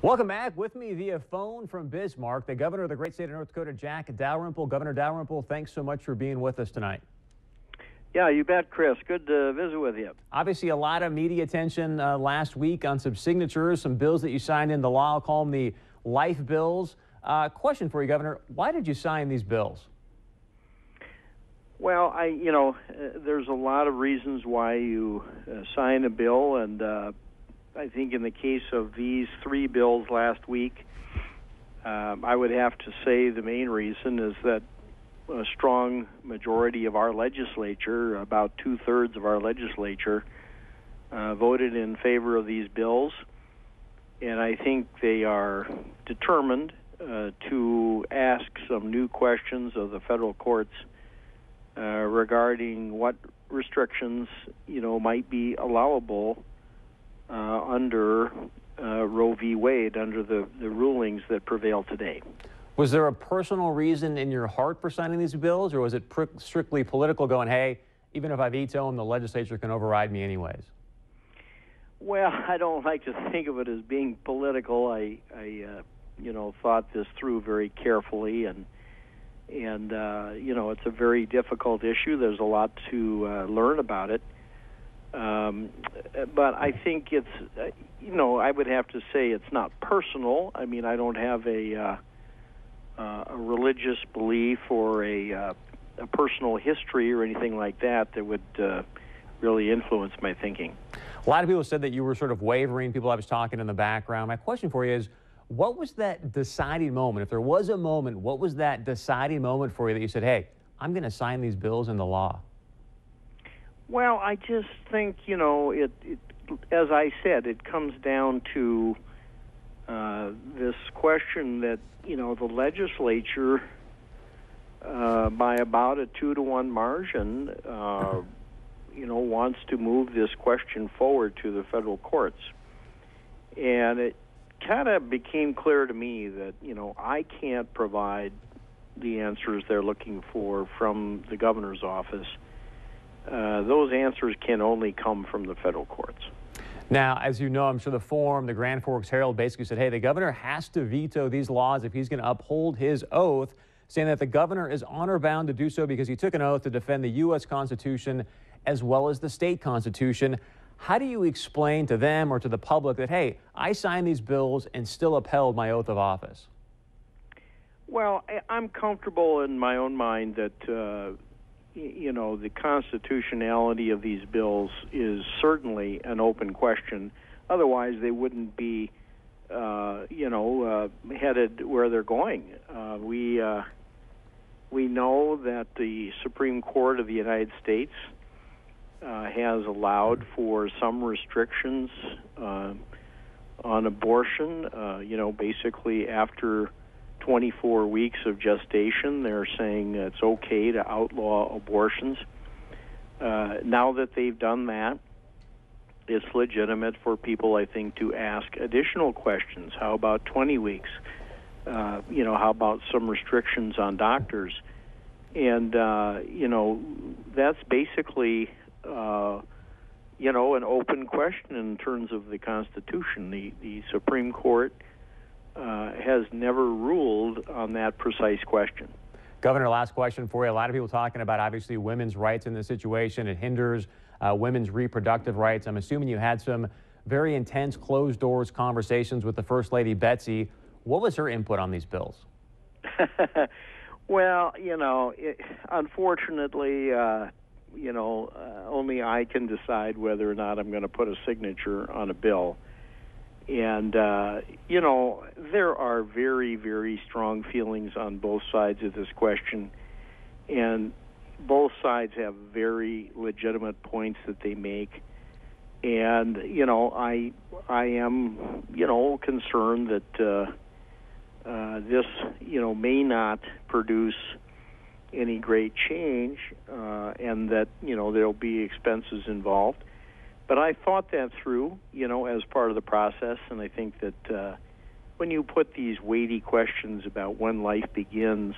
Welcome back. With me via phone from Bismarck, the governor of the great state of North Dakota, Jack Dalrymple. Governor Dalrymple, thanks so much for being with us tonight. Yeah, you bet, Chris. Good to visit with you. Obviously, a lot of media attention last week on some signatures, some bills that you signed into law. I'll call them the life bills. Question for you, Governor. Why did you sign these bills? Well, there's a lot of reasons why you sign a bill, and I think in the case of these three bills last week, I would have to say the main reason is that a strong majority of our legislature, about two-thirds of our legislature, voted in favor of these bills, and I think they are determined to ask some new questions of the federal courts regarding what restrictions, might be allowable under Roe v. Wade, under the rulings that prevail today. Was there a personal reason in your heart for signing these bills, or was it strictly political, going, hey, even if I veto them, the legislature can override me anyways? Well, I don't like to think of it as being political. I thought this through very carefully, and it's a very difficult issue. There's a lot to learn about it. But I think it's, I would have to say it's not personal. I mean, I don't have a religious belief or a personal history or anything like that that would really influence my thinking. A lot of people said that you were sort of wavering. People I was talking in the background. My question for you is, what was that deciding moment? If there was a moment, what was that deciding moment for you that you said, hey, I'm going to sign these bills into law? Well, I just think, it as I said, it comes down to this question that, the legislature, by about a 2-to-1 margin, wants to move this question forward to the federal courts. And it kind of became clear to me that, I can't provide the answers they're looking for from the governor's office. Those answers can only come from the federal courts. Now, as you know, I'm sure the Grand Forks Herald basically said, hey, the governor has to veto these laws if he's going to uphold his oath, saying that the governor is honor-bound to do so because he took an oath to defend the U.S. Constitution as well as the state Constitution. How do you explain to them or to the public that, hey, I signed these bills and still upheld my oath of office? Well, I'm comfortable in my own mind that the constitutionality of these bills is certainly an open question. Otherwise, they wouldn't be, headed where they're going. We know that the Supreme Court of the United States has allowed for some restrictions on abortion. Basically after 24 weeks of gestation, they're saying it's okay to outlaw abortions. Now that they've done that, it's legitimate for people, I think, to ask additional questions. How about 20 weeks? How about some restrictions on doctors? And, that's basically, an open question in terms of the Constitution. The Supreme Court has never ruled on that precise question. Governor, last question for you. A lot of people talking about, obviously, women's rights in this situation. It hinders women's reproductive rights. I'm assuming you had some very intense closed-doors conversations with the First Lady, Betsy. What was her input on these bills? Well, unfortunately, only I can decide whether or not I'm going to put a signature on a bill. And, there are very, very strong feelings on both sides of this question. And both sides have very legitimate points that they make. And, I am, concerned that this, may not produce any great change and that, there'll be expenses involved. But I thought that through, as part of the process, and I think that when you put these weighty questions about when life begins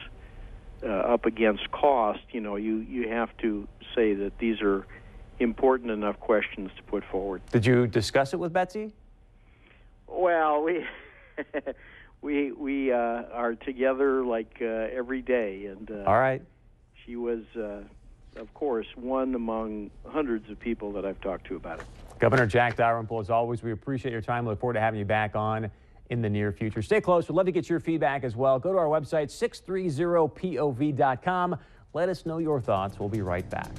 up against cost, you have to say that these are important enough questions to put forward. Did you discuss it with Betsy? Well, we are together like every day, and All right. she was, of course, one among hundreds of people that I've talked to about it. Governor Jack Dalrymple, as always, we appreciate your time. Look forward to having you back on in the near future. Stay close. We'd love to get your feedback as well. Go to our website, 630pov.com. Let us know your thoughts. We'll be right back.